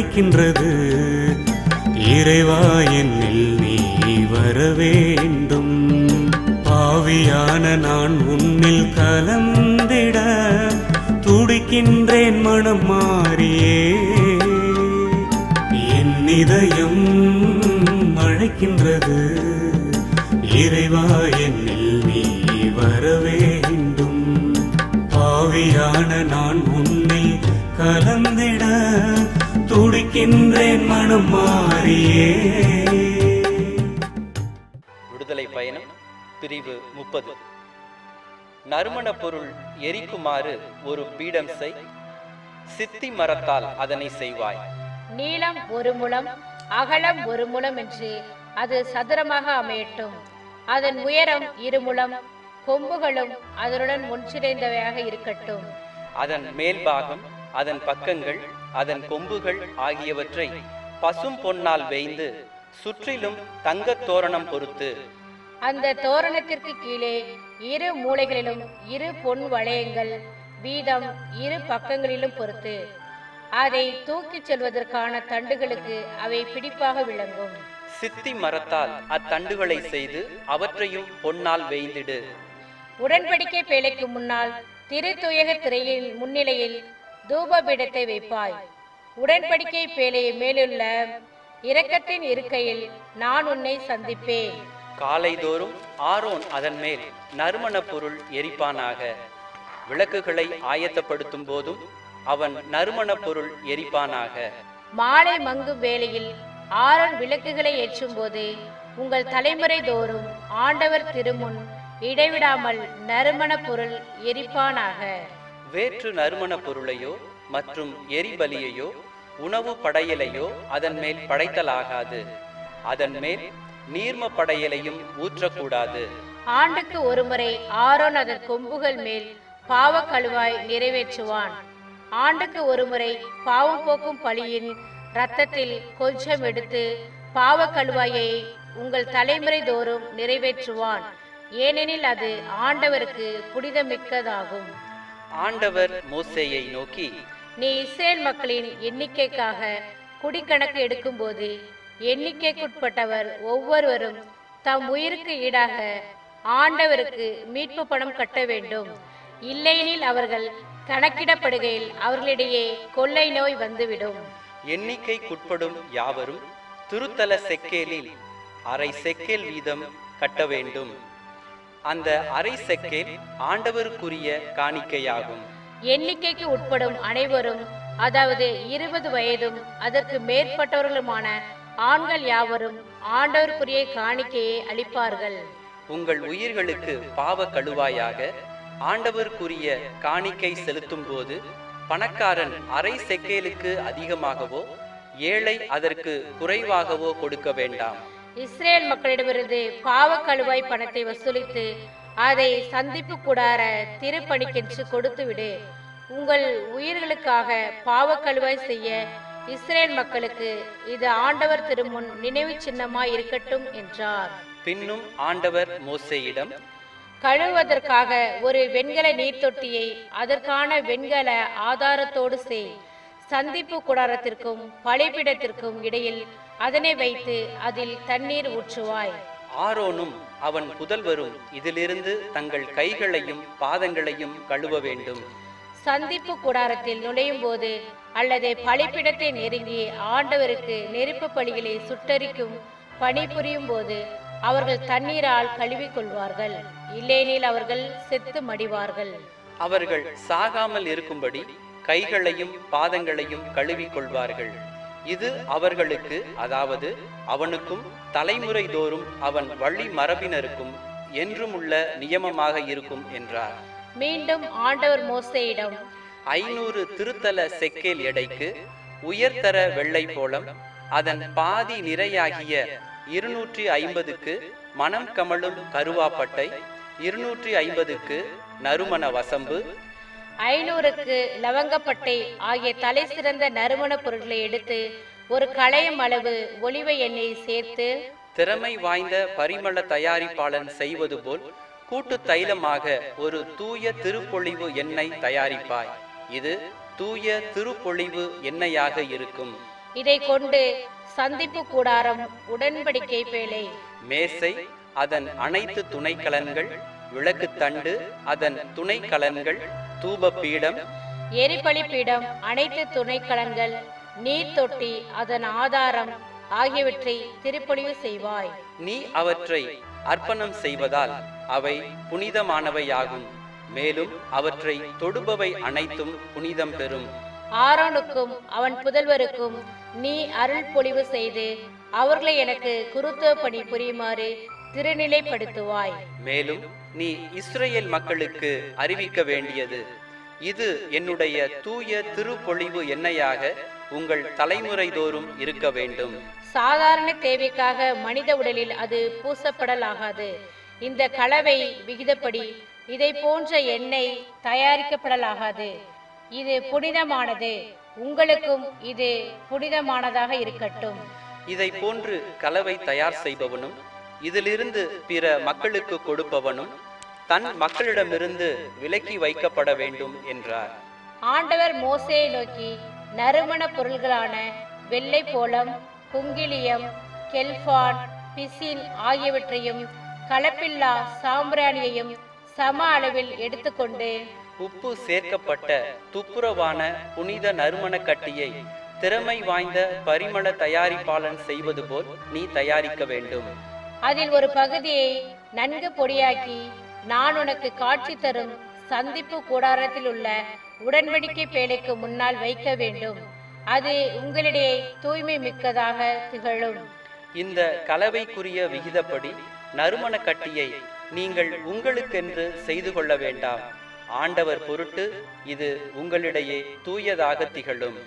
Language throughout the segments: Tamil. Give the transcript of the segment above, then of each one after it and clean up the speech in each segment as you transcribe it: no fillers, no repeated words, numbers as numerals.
அழைக்கின்றது. இறைவா என்னில் நீ வர வேண்டும். பாவியான நான் உன்னில் கலந்திட துடிக்கின்றேன் மனம் மாறியே. என் இதயம் அழைக்கின்றது. இறைவா என்னில் நீ வர வேண்டும். பாவியான நான் உன்னில் கலந்திட துடிக்கின்றேன் மனம் மாறியே. விடுதலை பயணம் பிரிவு 30. நறுமண பொருள் எரிக்குமாறு ஒரு பீடம் செய். சித்தி மரத்தால் அதனை செய்வாய். நீளம் 1 முழம், அகலம் 1 முழம் என்று அது சதுரமாக அமையட்டும். அதன் உயரம் 2 முழம், கொம்புகளும் அதனுடன் ஒன்றிணைந்தவையாக இருக்கட்டும். அதன் மேல்பாகம், அதன் பக்கங்கள், அதன் கொம்புகள் ஆகியவற்றை பசும் பொன்னால் வேய்ந்து சுற்றிலும் தங்கத் தோரணம் பொருத்து அந்த தோரணத்திற்கு கீழே 2 மூலைகளிலும் 2 பொன் வளையங்கள் வீதம் 2 பக்கங்களிலும் பொறுத்து அதை தூக்கிச் செல்வதற்கான தண்டுகளுக்கு அவை பிடிப்பாக விளங்கும். சித்தி மரத்தால் அத்தண்டுகளை செய்து அவற்றையும் பொன்னால் வேய்ந்திடு. உடன்படிக்கை பேழைக்கு முன்னால் திருத்துயக திரையின் முன்னிலையில் தூபபீடத்தை வைப்பாய். உடன்படிக்கை பேழையை மேலுள்ள இரக்கத்தின் இருக்கையில் நான் உன்னை சந்திப்பேன். காலைதோறும் ஆரோன் அதன் மேல் நறுமண பொருள் எரிப்பானாக. விளக்குகளை ஆயத்தப்படுத்தும் போதும் அவன் நறுமண பொருள் எரிப்பானாக. மாலை மங்கும் வேளையில் ஆரோன் விளக்குகளை ஏற்றும் போது உங்கள் தலைமுறை தோறும் ஆண்டவர் திருமுன் இடைவிடாமல் நறுமண பொருள் எரிப்பானாக. வேற்று நறுமண பொருளையோ மற்றும் எரிபலியையோ உணவு படையலையோ அதன் மேல் படைத்தலாகாது. அதன் மேல் நீர்ம படையலையும் ஊற்றக்கூடாது. ஆண்டுக்கு ஒருமுறை ஆரோன் அதன் கொம்புகள் மேல் பாவ கழுவாய் நிறைவேற்றுவான். ஆண்டுக்கு ஒருமுறை பாவம் போக்கும் பலியின் இரத்தத்தில் கொஞ்சம் எடுத்து பாவ கழுவாயை உங்கள் தலைமுறை தோறும் நிறைவேற்றுவான். ஏனெனில் அது ஆண்டவருக்கு புனிதமிக்கதாகும். ஆண்டவர் மோசேயை நோக்கி, நீ இஸ்ரேல் மக்களின் எண்ணிக்கைக்காக குடிக்கணக்கு எடுக்கும்போது எண்ணிக்கைக்குட்பட்டவர் ஒவ்வொருவரும் தம் உயிருக்கு ஈடாக ஆண்டவருக்கு மீட்பு பணம் கட்ட வேண்டும். இல்லையெனில் அவர்கள் கணக்கிடப்படுகையில் அவர்களிடையே கொள்ளை நோய் வந்துவிடும். எண்ணிக்கைக்குட்படும் யாவரும் திருத்தல செக்கேலில் 1/2 செக்கேல் வீதம் கட்ட வேண்டும். அந்த 1/2 செக்கேல் ஆண்டவருக்குரிய காணிக்கையாகும். எண்ணிக்கைக்கு உட்படும் அனைவரும், அதாவது 20 வயதும் அதற்கு மேற்பட்டவர்களுமான ஆண்கள் யாவரும் ஆண்டவருக்குரிய காணிக்கையை அளிப்பார்கள். உங்கள் உயிர்களுக்கு பாவ கழுவாயாக ஆண்டவருக்குரிய காணிக்கை செலுத்தும் போது பணக்காரன் 1/2 செக்கேலுக்கு அதிகமாகவோ ஏழை அதற்கு குறைவாகவோ கொடுக்க வேண்டாம். இஸ்ரேல் மக்களிடமிருந்து பாவ கழுவாய் பணத்தை வசூலித்து அதை சந்திப்பு கூடார திருப்பணிக்கென்று கொடுத்துவிடு. உங்கள் உயிர்களுக்காக பாவ கழுவாய் செய்ய இஸ்ரேல் மக்களுக்கு இது ஆண்டவர் திருமுன் நினைவு சின்னமாய் இருக்கட்டும் என்றார். பின்னும் ஆண்டவர் மோசேயிடம், கழுவுவதற்காக ஒரு வெண்கல நீர் தொட்டியை அதற்கான வெண்கல ஆதாரத்தோடு செய். சந்திப்பு கூடாரத்திற்கும் பலிபீடத்திற்கும் இடையில் அதனை வைத்து அதில் தண்ணீர் ஊற்றுவாய். ஆரோனும் அவன் புதல்வரும் இதிலிருந்து தங்கள் கைகளையும் பாதங்களையும் கழுவ வேண்டும். சந்திப்பு கூடாரத்தில் நுழையும் போது அல்லது பலிபீடத்தை நெருங்கி ஆண்டவருக்கு நெருப்பு பலிகளை சுட்டரிக்கும் பணிபுரியும் போது அவர்கள் தண்ணீரால் கழுவிக்கொள்வார்கள். இல்லையெனில் அவர்கள் செத்து மடிவார்கள். அவர்கள் சாகாமல் இருக்கும்படி கைகளையும் பாதங்களையும் கழுவிக்கொள்வார்கள். இது அவர்களுக்கு, அதாவது அவனுக்கும் தலைமுறை தோறும் அவன் வழி மரபினருக்கும் என்றும் உள்ள நியமமாக இருக்கும் என்றார். மீண்டும் ஆண்டவர் மோசேயிடம், 500 திருத்தல செக்கேல் எடைக்கு உயர்தர வெள்ளை போலம், அதன் பாதி நிறையாகிய 250க்கு மனம் கமழும் கருவாப்பட்டை, 250க்கு நறுமண வசம்பு, 500க்கு லவங்கப்பட்டை ஆகிய தலை சிறந்த நறுமண பொருட்களை எடுத்து ஒரு களையம் அளவு ஒலிவ எண்ணெய் சேர்த்து திறமை வாய்ந்த பரிமள தயாரிப்பாளன் செய்வது போல் கூட்டு தைலமாக ஒரு தூய திருப்பொழிவு எண்ணெய் தயாரிப்பாய். இது தூய திருப்பொழிவு எண்ணெயாக இருக்கும். இதை கொண்டு சந்திப்பு கூடாரம், உடன்படிக்கை பேழை, மேசை, அதன் அனைத்து துணைக்கலன்கள், விளக்குத்தண்டு, அதன் துணைக்கலன்கள், தூப பீடம், எரிபலி பீடம், அனைத்து துணைக்கலன்கள், நீர் தொட்டி, அதன் ஆதாரம் ஆகியவற்றை திருப்பொழிவு செய்வாய். நீ அவற்றை அர்ப்பணம் செய்வதால் அவை புனிதமானவையாகும். மேலும் அவற்றை தொடுபவை அனைத்தும் புனிதம் பெறும். ஆரோனுக்கும் அவன் புதல்வருக்கும் நீ அருள் பொழிவு செய்து அவர்களை எனக்கு குருத்துவ பணி புரியுமாறு திருநிலைப்படுத்துவாய். மேலும் நீ இஸ்ரேல் மக்களுக்கு அறிவிக்க வேண்டியது, இது என்னுடைய தூய திருப்பொழிவு எண்ணெயாக உங்கள் தலைமுறை தோறும் இருக்க வேண்டும். சாதாரண தேவைக்காக மனித உடலில் அது பூசப்படலாகாது. இந்த கலவை விகிதப்படி இதை போன்ற எண்ணெய் தயாரிக்கப்படலாகாது. இது புனிதமானது, உங்களுக்கும் இது புனிதமானதாக இருக்கட்டும். இதை போன்று கலவை தயார் செய்பவனும் இதிலிருந்து பிற மக்களுக்கு கொடுப்பவனும் தன் மக்களிடமிருந்து விலக்கி வைக்கப்பட வேண்டும் என்றார். ஆண்டவர் மோசேயை நோக்கி, நறுமண பொருள்களான வெள்ளை போலம், குங்கிலியம், கெல்பான், பிசின் ஆகியவற்றையும் கலப்பில்லா சாம்பிராணியையும் சம அளவில் எடுத்துக்கொண்டு உப்பு சேர்க்கப்பட்ட துப்புரவான புனித நறுமண கட்டியை திறமை வாய்ந்த பரிமள தயாரிப்பாளன் செய்வது போல் நீ தயாரிக்க வேண்டும். அதில் ஒரு பகுதியை நன்கு பொடியாக்கி நான் உனக்கு காட்சி தரும் சந்திப்பு கூடாரத்தில் உள்ள உடன்படிக்கை பேழைக்கு முன்னால் வைக்க வேண்டும். அது உங்களிடையே தூய்மை மிக்கதாக திகழும். இந்த கலவைக்குரிய விகிதப்படி நறுமண கட்டியை நீங்கள் உங்களுக்கென்று செய்து கொள்ள வேண்டாம். ஆண்டவர் பொருட்டு இது உங்களிடையே தூயதாக திகழும்.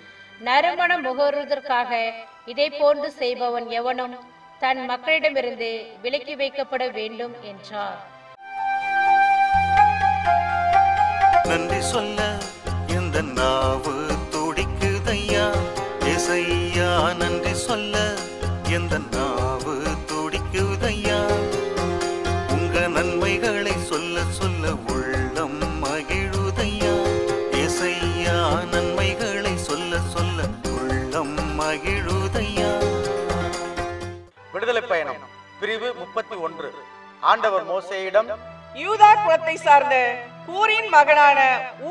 நறுமணம் முகருவதற்காக இதை போன்று செய்பவன் எவனும் தன் மக்களிடமிருந்து விலக்கி வைக்கப்பட வேண்டும் என்றார். நன்றி சொல்ல எந்த நாவு துடிக்குதையா ஏசையா, நன்றி சொல்ல எந்த நாவு துடிக்குதையா. உங்க நன்மைகளை சொல்ல சொல்ல உள்ளம் மகிழுதையா. ஏசையா, நன்மைகளை சொல்ல சொல்ல உள்ளம் மகிழுதையா. விடுதலை பயணம் பிரிவு 31. ஆண்டவர் மோசேயிடம், யூதா குலத்தை சார்ந்த கூரின் மகனான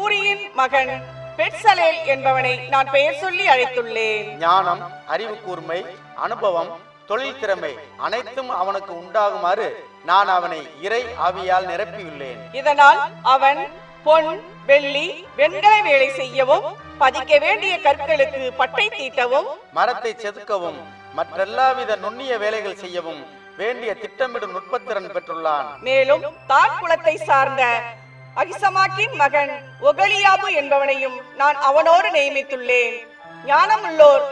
ஊரியின் மகன் பெட்சலேல் என்பவனை நான் பெயர் சொல்லி அழைத்துள்ளேன். ஞானம், அறிவு கூர்மை, அனுபவம், தொழில் திறமை அனைத்தும் அவனுக்கு உண்டாகுமாறு நான் அவனை இறை ஆவியால் நிரப்பியுள்ளேன். இதனால் அவன் பொன், வெள்ளி, வெண்கல வேலை செய்யவும், பதிக்க வேண்டிய கற்களுக்கு பட்டை தீட்டவும், மரத்தை செதுக்கவும், மற்றெல்லாவித நுண்ணிய வேலைகள் செய்யவும் வேண்டிய திட்டமிடும் நுட்பத்திறன் பெற்றுள்ளான். மேலும் தான் குலத்தை சார்ந்த அகிசமாக்கின் மகன் ஒகலியாபு என்பவனையும் நான் அவனோடு நியமித்துள்ளேன். ஞானமுள்ளோர்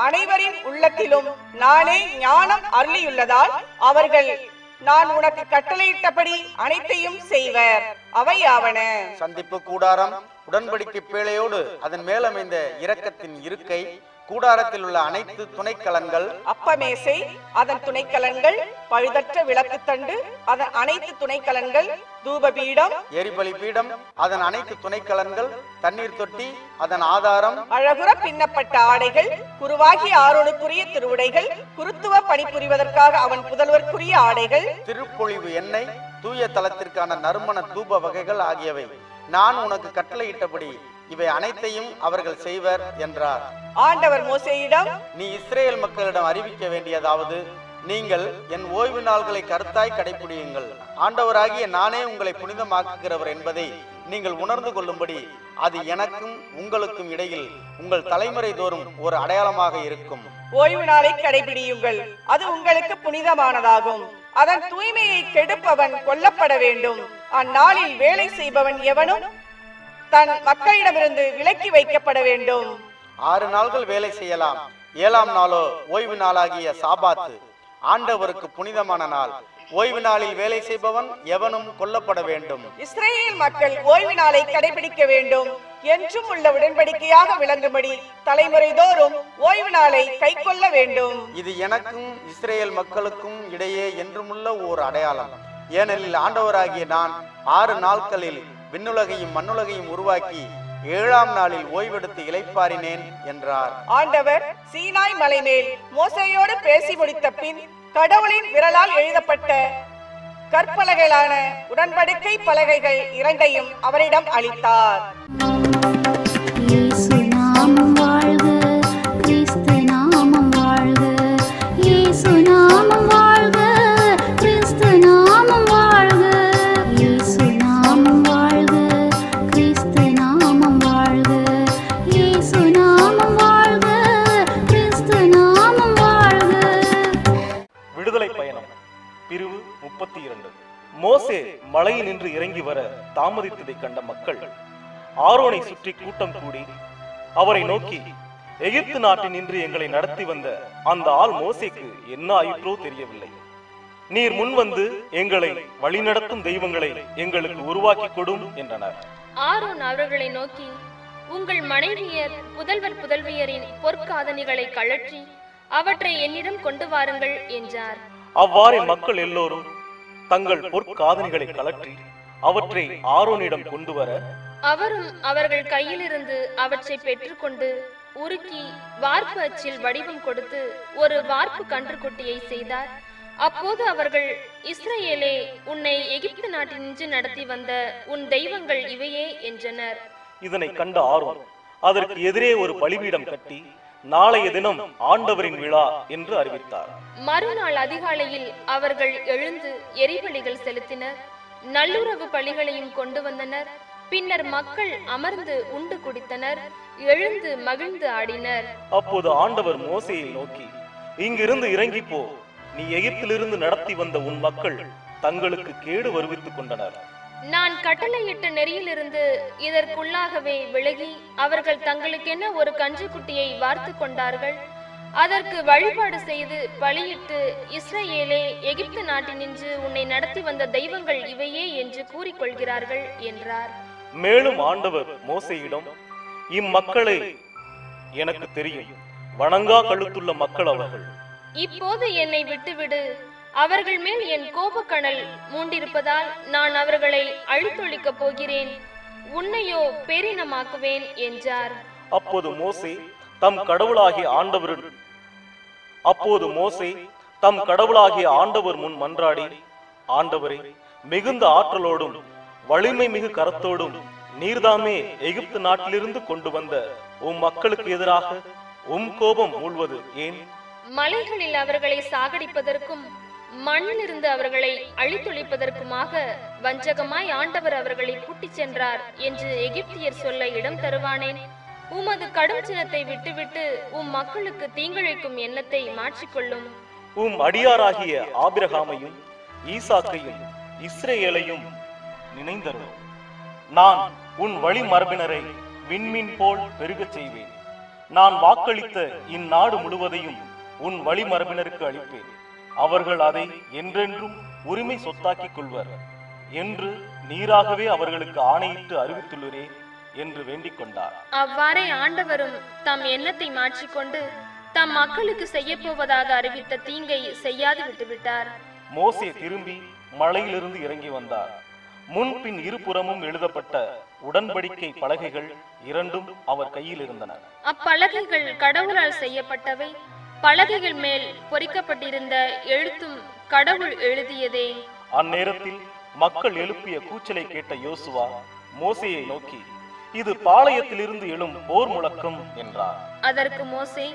அனைவரின் உள்ளத்திலும் நானே ஞானம் அருளியுள்ளதால் அவர்கள் நான் உனக்கு கட்டளையிட்டபடி அனைத்தையும் செய்வர். அவையாவன: சந்திப்பு கூடாரம், உடன்படிக்கை பேழையோடு அதன் மேலமைந்த இரக்கத்தின் இருக்கை, கூடாரத்தில் உள்ள அனைத்து துணைக்கலன்கள், அப்பமேசை, அதன் துணைக்கலன்கள், பழுதற்ற விளக்குத்தண்டு, அதன் அனைத்து துணைக்கலன்கள், தூபபீடம், எரிபலி பீடம், அதன் அனைத்து துணைக்கலன்கள், தண்ணீர் தொட்டி, அதன் ஆதாரம், அழகுற பின்னப்பட்ட ஆடைகள், குருவாகி ஆரோனுக்குரிய திருவுடைகள், குருத்துவ பணிபுரிவதற்காக அவன் புதல்வர்க்குரிய ஆடைகள், திருப்பொழிவு எண்ணெய், தூய தலத்திற்கான நறுமண தூப வகைகள் ஆகியவை நான் உனக்கு கட்டளையிட்டபடி இவை அனைத்தையும் அவர்கள் செய்வர் என்றார். ஆண்டவர் மோசேயிடம், நீ இஸ்ரேல் மக்களிடம் அறிவிக்க வேண்டியதாவது: நீங்கள் என் ஓய்வு நாள்களை கருத்தாய் கடைபிடியுங்கள். ஆண்டவராகிய நானே உங்களை புனிதமாக்குகிறவர் என்பதை நீங்கள் உணர்ந்து கொள்ளும்படி அது எனக்கும் உங்களுக்கும் இடையில் உங்கள் தலைமுறை தோறும் ஒரு அடையாளமாக இருக்கும். ஓய்வு நாளை கடைபிடியுங்கள், அது உங்களுக்கு புனிதமானதாகும். அதன் தூய்மையை கெடுப்பவன் கொல்லப்பட வேண்டும். அந்நாளில் வேலை செய்பவன் எவனும் தன் மக்களிடமிருந்து விலக்கி வைக்கப்பட வேண்டும். 6 நாள்கள் வேலை செய்யலாம், 7ஆம் நாளோ ஓய்வு நாளாகிய சாபாத்து, ஆண்டவருக்கு புனிதமான நாள். ஓய்வு நாளில் வேலை செய்பவன் எவனும் கொல்லப்பட வேண்டும். இஸ்ரேல் மக்கள் ஓய்வு நாளை கடைபிடிக்க வேண்டும் என்றும் உள்ள உடன்படிக்கையாக விளங்கும்படி தலைமுறை தோறும் ஓய்வு நாளை கை கொள்ள வேண்டும். இது எனக்கும் இஸ்ரேல் மக்களுக்கும் இடையே என்றுமுள்ள ஓர் அடையாளம். ஏனெனில் ஆண்டவராகிய நான் 6 நாட்களில் விண்ணுலகையும் மண்ணுலகையும் உருவாக்கி 7ஆம் நாளில் ஓய்வெடுத்து இளைப்பாறினேன் என்றார். ஆண்டவர் சீனாய் மலை மேல் மோசேயோடு பேசி முடித்த பின் கடவுளின் விரலால் எழுதப்பட்ட கற்பலகைகளான உடன்படிக்கை பலகைகள் 2ஐயும் அவரிடம் அளித்தார். இயேசு நாமம் வாழ்க, கிறிஸ்து நாமம் வாழ்க, இயேசு நாமம் வாழ்க, கிறிஸ்து நாமம் வாழ்க, இயேசு நாமம் வாழ்க, கிறிஸ்து நாமம் வாழ்க, இயேசு நாமம் வாழ்க, கிறிஸ்து நாமம் வாழ்க. விடுதலை பயணம் பிரிவு 32. மோசே மலையினின்று இறங்கி வர தாமதித்ததை கண்ட மக்கள் ஆரோனை சுற்றி கூட்டம் கூடி அவரை நோக்கி, எகிப்து நாட்டில் நின்று எங்களை நடத்தி வந்த அந்த ஆள் மோசேக்கு என்ன ஆயிற்றோ தெரியவில்லை. நீர் முன் வந்து எங்களை வழிநடத்தும் தெய்வங்களை எங்களுக்கு உருவாக்கி கொடும் என்றனர். ஆரோன் அவர்களை நோக்கி, உங்கள் மனைவியர் புதல்வர் புதல்வியரின் பொற்காதணிகளை கழற்றி அவற்றை என்னிடம் கொண்டு வாருங்கள் என்றார். அவ்வாறே மக்கள் எல்லோரும் தங்கள் பொற்காதணிகளை கழற்றி அவற்றை ஆரோனிடம் கொண்டு வர அவரும் அவர்கள் கையிலிருந்து அவற்றை பெற்றுக்கொண்டு உருக்கி வார்ப்பு அச்சில் வடிவம் கொடுத்து ஒரு வார்ப்பு கன்றுக்குட்டியை செய்தார். அப்போது அவர்கள், இஸ்ரவேலே, உன்னை எகிப்து நாட்டினின்று நடத்தி வந்த உன் தெய்வங்கள் இவையே என்றனர். இதனை கண்ட ஆரோன் அதற்கு எதிரே ஒரு பலிபீடம் கட்டி நாளைய தினம் ஆண்டவரின் விழா என்று அறிவித்தார். மறுநாள் அதிகாலையில் அவர்கள் எழுந்து எரிபலிகள் செலுத்தினர், நல்லுறவு பலிகளையும் கொண்டு வந்தனர். பின்னர் மக்கள் அமர்ந்து உண்டு குடித்தனர், எழுந்து மகிழ்ந்து ஆடினர். அப்போது ஆண்டவர் மோசேயை நோக்கி, இங்கிருந்து இறங்கி போ, நீ எகிப்திலிருந்து நடத்தி வந்த உன் மக்கள் தங்களுக்கு கேடு வருவித்துக் கொண்டனர். நான் கட்டளையிட்ட நெறியிலிருந்து இதற்குள்ளாகவே விலகி அவர்கள் தங்களுக்கென ஒரு கன்றுக்குட்டியை வார்த்து கொண்டார்கள். அதற்கு வழிபாடு செய்து பலியிட்டு, இஸ்ரவேலே, எகிப்து நாட்டினின்று உன்னை நடத்தி வந்த தெய்வங்கள் இவையே என்று கூறிக்கொள்கிறார்கள் என்றார். மேலும் ஆண்டவர் மோசேயிடம், இம்மக்களை எனக்கு தெரியும், வணங்கா கழுத்துள்ள மக்கள் அவர்கள். இப்போது என்னை விட்டுவிடு, அவர்கள் மேல் என் கோபக்கணல் மூண்டிருப்பதால் நான் அவர்களை அழித்தொழிக்கப் போகிறேன், உன்னையோ பேரினமாக்குவேன் என்றார். அப்போது மோசே தம் கடவுளாகிய ஆண்டவர் முன் மன்றாடி, ஆண்டவரே, மிகுந்த ஆற்றலோடும் வலிமை மிகு கரத்தோடும் நீர்தாமே எகிப்து நாட்டிலிருந்து கொண்டு வந்த உம் மக்களுக்கு எதிராக உம் கோபம் மூழ்வது ஏன்? மலைகளில் அவர்களை சாகடிப்பதற்கும் மண்ணிலிருந்து அவர்களை அழித்தொழிப்பதற்குமாக வஞ்சகமாய் ஆண்டவர் அவர்களை கூட்டிச் சென்றார் என்று எகிப்தியர் சொல்ல இடம் தருவானேன்? உமது கடும் சினத்தை விட்டுவிட்டு உம் மக்களுக்கு தீங்கிழைக்கும் எண்ணத்தை மாற்றிக்கொள்ளும். உம் அடியாராகிய ஆபிரகாமையும் ஈசாக்கையும் இஸ்ரேலையும் நினைந்தருளும். நான் உன் வழி மரபினரை விண்மீன் போல் பெருகச் செய்வேன். நான் வாக்களித்த இந்நாடு முழுவதையும் உன் வழி மரபினருக்கு அளிப்பேன். அவர்கள் அதை என்றென்றும் உரிமை சொத்தாக்கிக் கொள்வர் என்று நீராகவே அவர்களுக்கு ஆணையிட்டு அறிவித்துள்ளரே என்று வேண்டிக் கொண்டார். அவ்வாறே ஆண்டவரும் தம் எண்ணத்தை மாற்றிக்கொண்டு தம் மக்களுக்கு செய்ய போவதாக அறிவித்த தீங்கை செய்யாது விட்டுவிட்டார். மோசே திரும்பி மலையிலிருந்து இறங்கி வந்தார். முன்பின் இருபுறமும் எழுதப்பட்ட உடன்படிக்கை பலகைகள் 2ம் அவர் கையில் இருந்தன. அப்பலகைகள் கடவுளால் செய்யப்பட்டவை. பலகைகள் மேல் பொறிக்கப்பட்டிருந்த எழுத்தும் கடவுள் எழுதியதே. அந்நேரத்தில் மக்கள் எழுப்பிய கூச்சலை கேட்ட யோசுவா மோசேயை நோக்கி, இது பாளையத்திலிருந்து எழும் போர் முழக்கம் என்றார். அதற்கு மோசே,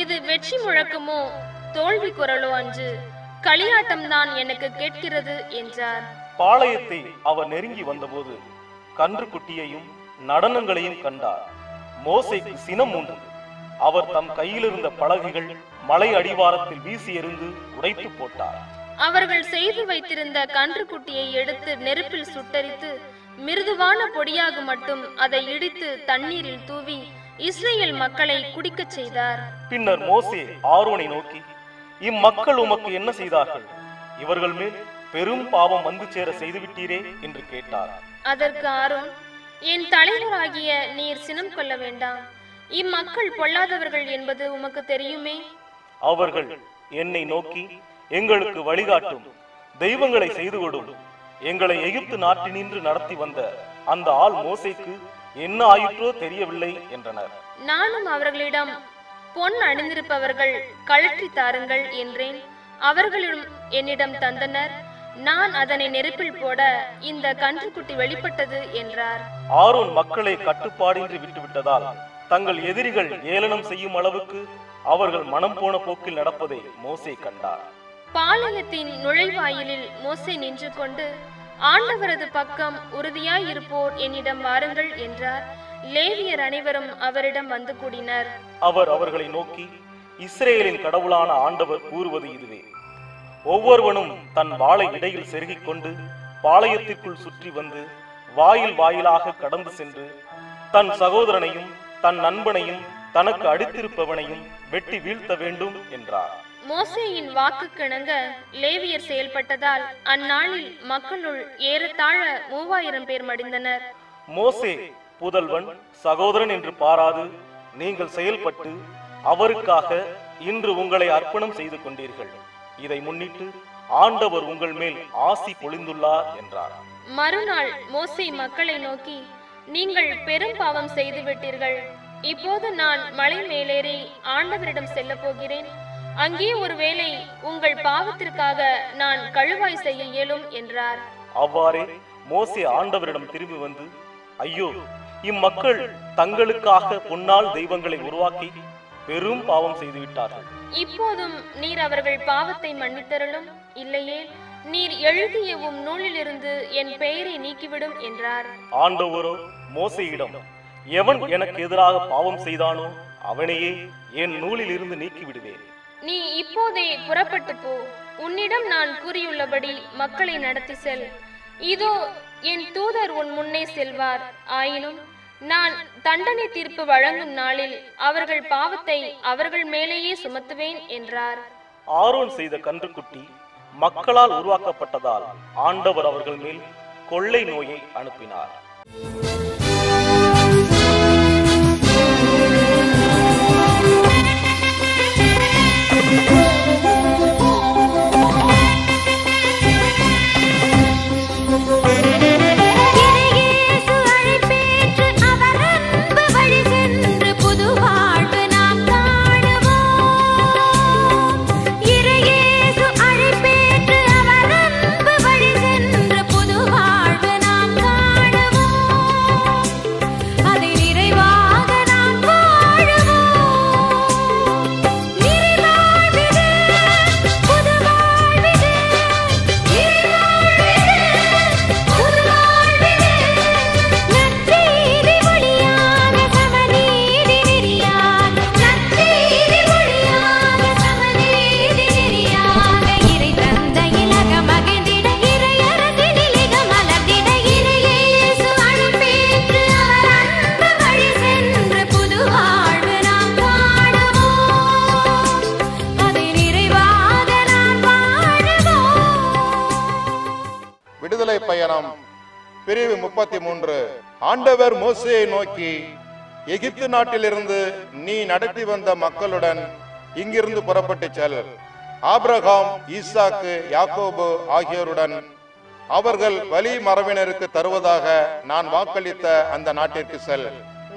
இது வெற்றி முழக்கமோ தோல்வி குரலோ அன்று, களியாட்டம்தான் எனக்கு கேட்கிறது என்றார். பாளையத்தை அவர் நெருங்கி வந்தபோது கன்றுக்குட்டியையும் நடனங்களையும் கண்டார். மோசேக்கு சினம் உண்டது. அவர் தம் கையிலிருந்த பலகைகள் மலை அடிவாரத்தில் வீசி எறிந்து உடைத்து போட்டார். அவர்கள் செய்து வைத்திருந்த கன்றுக்குட்டியை எடுத்து நெருப்பில் சுட்டரித்து மிருதுவான பொடியாக மட்டும் அதை இடித்து தண்ணீரில் தூவி இஸ்ரேல் மக்களை குடிக்கச் செய்தார். பின்னர் மோசே ஆரோனை நோக்கி, இம்மக்கள் உமக்கு என்ன செய்தார்கள்? இவர்கள் மேல் பெரும் பாவம் வந்து சேர செய்துவிட்டீரே என்று கேட்டார். அதற்கு ஆரோன், என் தலைவராகிய நீர் சினம் கொள்ள வேண்டாம். இம்மக்கள் பொல்லாதவர்கள் என்பது உமக்கு தெரியுமே. அவர்கள் என்னை நோக்கி, எங்களுக்கு வழிகாட்டும், தெய்வங்களை செய்து கொடும், எங்களை எகிப்து நாட்டினின்று நடத்தி வந்த அந்த ஆள் மோசேக்கு என்ன ஆயிற்றோ தெரியவில்லை என்றனர். நானும் அவர்களிடம், பொன் அணிந்திருப்பவர்கள் கழற்றி தாருங்கள் என்றேன். அவர்களும் என்னிடம் தந்தனர். நான் அதனை நெருப்பில் போட இந்த கன்றுக்குட்டி வெளிப்பட்டது என்றார். ஆரோன் மக்களை கட்டுப்பாடின்றி விட்டுவிட்டதால் தங்கள் எதிரிகள் ஏளனம் செய்யும் அளவுக்கு அவர்கள் மனம் போன போக்கில் நடப்பதை மோசே கண்டார். பாளையத்தின் நுழைவாயிலில் மோசே நின்று கொண்டு, ஆண்டவரது பக்கம் உறுதியாய் இருப்போர் என்னிடம் வாருங்கள் என்றார். லேவியர் அனைவரும் அவரிடம் வந்து கூடினர். அவர் அவர்களை நோக்கி, இஸ்ரேலின் கடவுளான ஆண்டவர் கூறுவது இதுவே: ஒவ்வொருவனும் தன் வாளை இடையில் செருகிக் கொண்டு பாளையத்திற்குள் சுற்றி வந்து வாயில் வாயிலாக கடந்து சென்று தன் சகோதரனையும் தன் நண்பனையும் தனக்கு அடித்திருப்பவனையும் வெட்டி வீழ்த்த வேண்டும் என்றார். மோசேயின் வாக்குக்கிணங்க லேவியர் செயல்பட்டதால் அந்நாளில் மக்களுள் ஏறத்தாழ 3000 பேர் மடிந்தனர். மோசே புதல்வன் சகோதரன் என்று பாராது நீங்கள் செயல்பட்டு அவருக்காக இன்று உங்களை அர்ப்பணம் செய்து கொண்டீர்கள். இதை முன்னிட்டு ஆண்டவர் உங்கள் மேல் ஆசி பொழிந்துள்ளார் என்றார். மறுநாள் மோசே மக்களை நோக்கி, நீங்கள் பெரும் பாவம் செய்து விட்டீர்கள். இப்போது நான் மலை மேலேறி ஆண்டவரிடம் செல்ல போகிறேன். அங்கே ஒருவேளை உங்கள் பாவத்திற்காக நான் கழுவாய் செய்ய இயலும் என்றார். அவ்வாறே மோசே ஆண்டவரிடம் திரும்பி வந்து, ஐயோ, இம்மக்கள் தங்களுக்காக பொன்னால் தெய்வங்களை உருவாக்கி பெரும் பாவம் செய்துவிட்டார்கள். இப்போதும் நீர் அவர்கள் பாவத்தை மன்னித்தருளும், இல்லையே நீர் எழுதிய உம் நூலிலிருந்து என் பெயரை நீக்கிவிடும் என்றார். ஆண்டவரோ மோசேயிடம், எவன் எனக்கு எதிராக பாவம் செய்தானோ அவனையே என் நூலில் இருந்து நீக்கி விடுவேன். நீ இப்போதே புறப்பட்டு போ. உன்னிடம் நான் கூறியுள்ளபடி மக்களை நடத்தி செல். இதோ என் தூதர் உன் முன்னே செல்வார். ஆயினும் நான் தண்டனை தீர்ப்பு வழங்கும் நாளில் அவர்கள் பாவத்தை அவர்கள் மேலேயே சுமத்துவேன் என்றார். ஆரோன் செய்த கன்றுக்குட்டி மக்களால் உருவாக்கப்பட்டதால் ஆண்டவர் அவர்கள் மேல் கொள்ளை நோயை அனுப்பினார். விடுதலை பயணம் பிரிவு 33. ஆண்டவர் மோசேயை நோக்கி, எகிப்து நாட்டிலிருந்து நீ நடத்தி வந்த மக்களுடன் இங்கிருந்து புறப்பட்டு செல். ஆபிரகாம், ஈசாக்கு, யாக்கோபு ஆகியோருடன் அவர்கள் வழி மரபினருக்கு தருவதாக நான் வாக்களித்த அந்த நாட்டிற்கு செல்.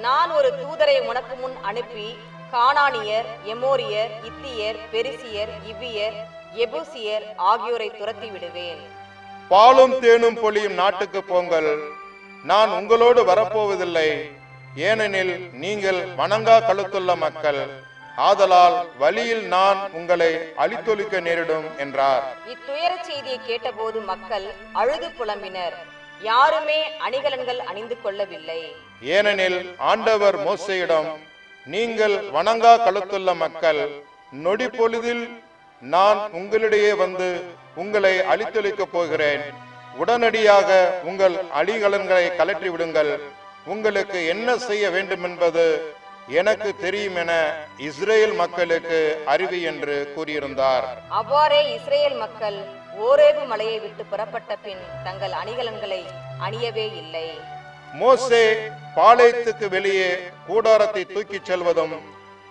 நான் ஒரு தூதரை உனக்கு முன் அனுப்பி கானானியர், எமோரியர், இத்தியர், பெரிசியர், இவ்வியர், எபூசியர் ஆகியோரை துரத்தி விடுவேன். பாலும் தேனும் பொழியும் நாட்டுக்கு போங்கள். நான் உங்களோடு வரப்போவதில்லை, ஏனெனில் நீங்கள் வணங்கா கழுத்துள்ள மக்கள். ஆதலால் வழியில் நான் உங்களை அழித்தொழிக்க நேரிடும் என்றார். இத்துயர செய்தியை கேட்டபோது மக்கள் அழுது புலம்பினர். யாருமே அணிகலன்கள் அணிந்து கொள்ளவில்லை. ஏனெனில் ஆண்டவர் மோசேயிடம், நீங்கள் வணங்கா கழுத்துள்ள மக்கள், நொடி பொழுதில் நான் உங்களிடையே வந்து உங்களை அழித்தொழிக்கப் போகிறேன். உடனடியாக உங்கள் அணிகலன்களை கலற்றி விடுங்கள். உங்களுக்கு என்ன செய்ய வேண்டும் என்பது எனக்கு தெரியும் என இஸ்ரேல் மக்களுக்கு அறிவி என்று கூறியிருந்தார். அவ்வாறே இஸ்ரேல் மக்கள் ஓரேபு மலையை விட்டு புறப்பட்ட பின் தங்கள் அணிகலன்களை அணியவே இல்லை. மோசே பாளையத்துக்கு வெளியே கூடாரத்தை தூக்கிச் செல்வதும்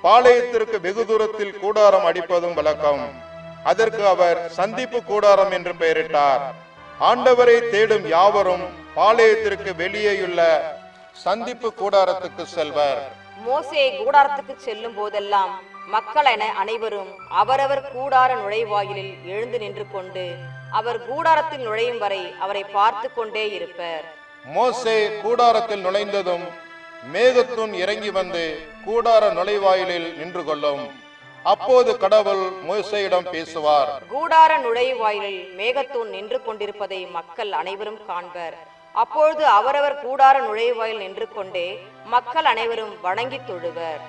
பாளையத்திற்கு வெகு தூரத்தில் கூடாரம் அடிப்பதும் வழக்கம். அதற்கு அவர் சந்திப்பு கூடாரம் என்று பெயரிட்டார். ஆண்டவரை தேடும் யாவரும் பாளையத்திற்கு வெளியேயுள்ள சந்திப்பு கூடாரத்துக்கு செல்வர். மோசே கூடாரத்துக்கு செல்லும் போதெல்லாம் மக்கள் அனைவரும் அவரவர் கூடார நுழைவாயிலில் எழுந்து நின்று கொண்டு அவர் கூடாரத்தில் நுழையும் வரை அவரை பார்த்து கொண்டே இருப்பர். மோசே கூடாரத்தில் நுழைந்ததும் மேகத்தூண் இறங்கி வந்து கூடார நுழைவாயிலில் நின்று கொள்ளும். அப்போது கடவுள் மோசேயிடம் பேசுவார். கூடார நுழைவாயிலில் மேகத்தூண் நின்று கொண்டிருப்பதை மக்கள் அனைவரும் காண்பர். அப்பொழுது அவரவர் கூடார நுழைவாயில் நின்று கொண்டே மக்கள் அனைவரும் வணங்கி தொழுவர்.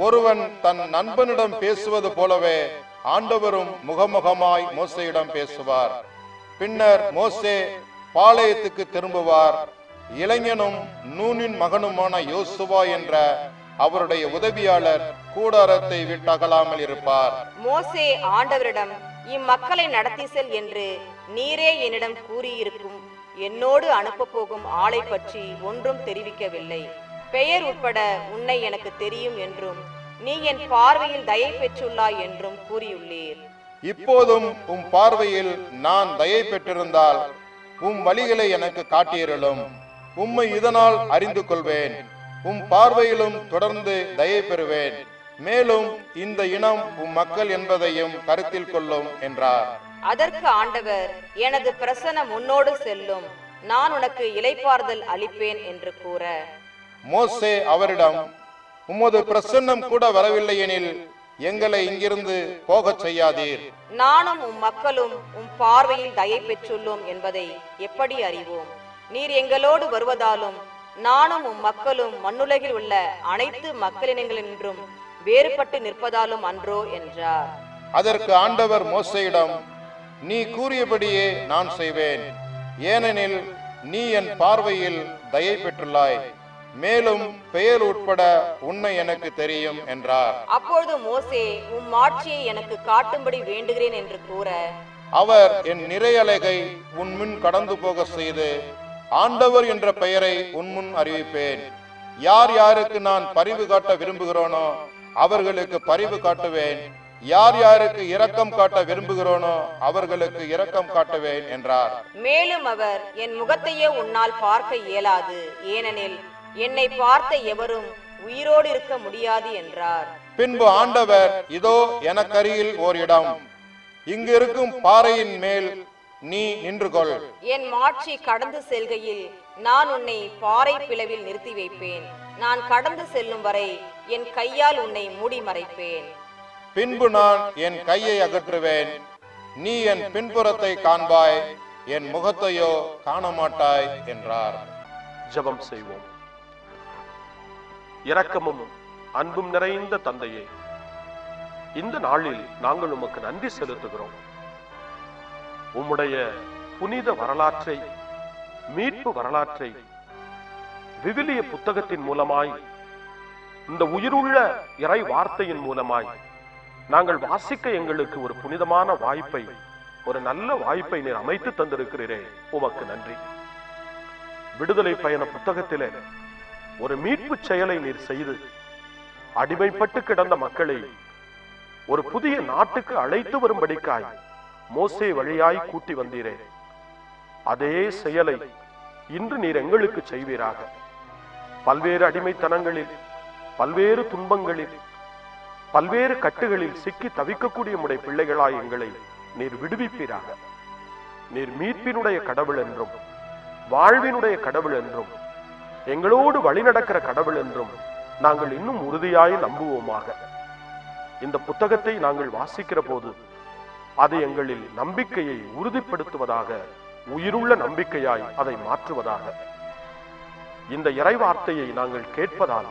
ஒருவன் தன் நண்பனிடம் பேசுவது போலவே ஆண்டவரும் முகமுகமாய் மோசேயிடம் பேசுவார். பின்னர் மோசே பாளையத்துக்கு திரும்புவார். இளைஞனும் நூனின் மகனுமான யோசுவா என்ற அவருடைய உதவியாளர் கூடாரத்தை விட்டகலாமல் இருப்பார். மோசே ஆண்டவரிடம், இம்மக்களை நடத்தி செல் என்று நீரே என்னிடம் கூறியிருக்கும் என்னோடு அனுப்ப போகும் ஆளை பற்றி ஒன்றும் தெரிவிக்கவில்லை. பெயர் உட்பட உன்னை எனக்கு தெரியும் என்றும் நீ என் பார்வையில் தயை பெற்றுள்ளாய் என்றும் கூறியுள்ளீர். இப்போதும் உம் பார்வையில் நான் தயை பெற்றிருந்தால் உம் வழிகளை எனக்கு காட்டியருளும். உம்மை இதனால் அறிந்து கொள்வேன். உம் பார்வையிலும் தொடர்ந்து தயை பெறுவேன். மேலும் இந்த இனம் உம் மக்கள் என்பதையும் கருத்தில் கொள்ளும் என்றார். அதற்கு ஆண்டவர், எனது பிரசன்னம் உன்னோடு செல்லும், நான் உனக்கு இளைப்பாறுதல் அளிப்பேன் என்று கூற, மோசே அவரிடம், உமது பிரசன்னம் கூட வரவில்லை எனில் எங்களை இங்கிருந்து போகச் செய்யாதீர். நானும் உம் மக்களும் உம் பார்வையில் தயை பெற்றுள்ளோம் என்பதை எப்படி அறிவோம்? நீர் எங்களோடு வருவதாலும் நானும் உம் மக்களும் மண்ணுலகில் உள்ள அனைத்து மக்களினங்களினின்றும் வேறுபட்டு நிற்பதாலும் அன்றோ என்றார். அதற்கு ஆண்டவர் மோசேயிடம், நீ கூறியபடியே நான் செய்வேன். ஏனெனில் நீ என் பார்வையில் தயை பெற்றுள்ளாய். மேலும் பெயர் உட்பட உன்னை எனக்கு தெரியும் என்றார். அப்பொழுது மோசே, உம் ஆட்சியை எனக்கு காட்டும்படி வேண்டுகிறேன் என்று கூற, அவர் என் நிறையலைகை உன் முன் கடந்து போக செய்து ஆண்டவர் என்ற பெயரை உன்முன் அறிவிப்பேன். யார் யாருக்கு நான் பரிவு காட்ட விரும்புகிறோனோ அவர்களுக்கு பரிவு காட்டுவேன். யார் யாருக்கு இரக்கம் காட்ட விரும்புகிறோனோ அவர்களுக்கு இரக்கம் காட்டுவேன் என்றார். மேலும் அவர், என் முகத்தையே உன்னால் பார்க்க இயலாது, ஏனெனில் என்னை பார்த்த எவரும் உயிரோடு இருக்க முடியாது என்றார். பின்பு ஆண்டவர், இதோ எனக்கருகில் ஓர் இடம், இங்கு இருக்கும் பாறையின் மேல் நீ நின்று கொள். என் மாட்சி கடந்து செல்கையில் நான் உன்னை பாறை பிளவில் நிறுத்தி வைப்பேன். நான் கடந்து செல்லும் வரை என் கையால் உன்னை மூடி மறைப்பேன். பின்பு நான் என் கையை அகற்றுவேன். நீ என் பின்புறத்தை காண்பாய், என் முகத்தையோ காணமாட்டாய் என்றார். ஜெபம் செய்வோம். இரக்கமும் அன்பும் நிறைந்த தந்தையே, இந்த நாளில் நாங்கள் உமக்கு நன்றி செலுத்துகிறோம். உம்முடைய புனித வரலாற்றை, மீட்பு வரலாற்றை விவிலிய புத்தகத்தின் மூலமாய், இந்த உயிருள்ள இறை வார்த்தையின் மூலமாய் நாங்கள் வாசிக்க எங்களுக்கு ஒரு புனிதமான வாய்ப்பை, ஒரு நல்ல வாய்ப்பை நீர் அமைத்து தந்திருக்கிறீரே, உமக்கு நன்றி. விடுதலை பயண புத்தகத்திலே ஒரு மீட்பு செயலை நீர் செய்து அடிமைப்பட்டு கிடந்த மக்களை ஒரு புதிய நாட்டுக்கு அழைத்து வரும்படிக்காய் மோசே வழியாய் கூட்டி வந்தீரே, அதே செயலை இன்று நீர் எங்களுக்கு செய்வீராக. பல்வேறு அடிமைத்தனங்களில், பல்வேறு துன்பங்களில், பல்வேறு கட்டுகளில் சிக்கி தவிக்கக்கூடிய உம்முடைய பிள்ளைகளாய் எங்களை நீர் விடுவிப்பீராக. நீர் மீட்பினுடைய கடவுள் என்றும், வாழ்வினுடைய கடவுள் என்றும், எங்களோடு வழிநடக்கிற கடவுள் என்றும் நாங்கள் இன்னும் உறுதியாய் நம்புவோமாக. இந்த புத்தகத்தை நாங்கள் வாசிக்கிற போது அது எங்களில் நம்பிக்கையை உறுதிப்படுத்துவதாக, உயிருள்ள நம்பிக்கையாய் அதை மாற்றுவதாக. இந்த இறை வார்த்தையை நாங்கள் கேட்பதால்,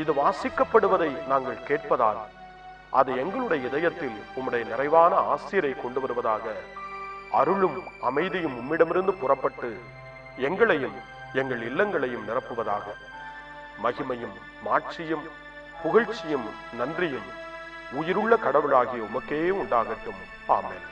இது வாசிக்கப்படுவதை நாங்கள் கேட்பதால் அது எங்களுடைய இதயத்தில் உம்முடைய நிறைவான ஆசிரை கொண்டு வருவதாக. அருளும் அமைதியும் உம்மிடமிருந்து புறப்பட்டு எங்களையும் எங்கள் இல்லங்களையும் நிரப்புவதாக. மகிமையும் மாட்சியும் புகழ்ச்சியும் நன்றியும் உயிருள்ள கடவுளாகிய உமக்கே உண்டாகட்டும். ஆமென்.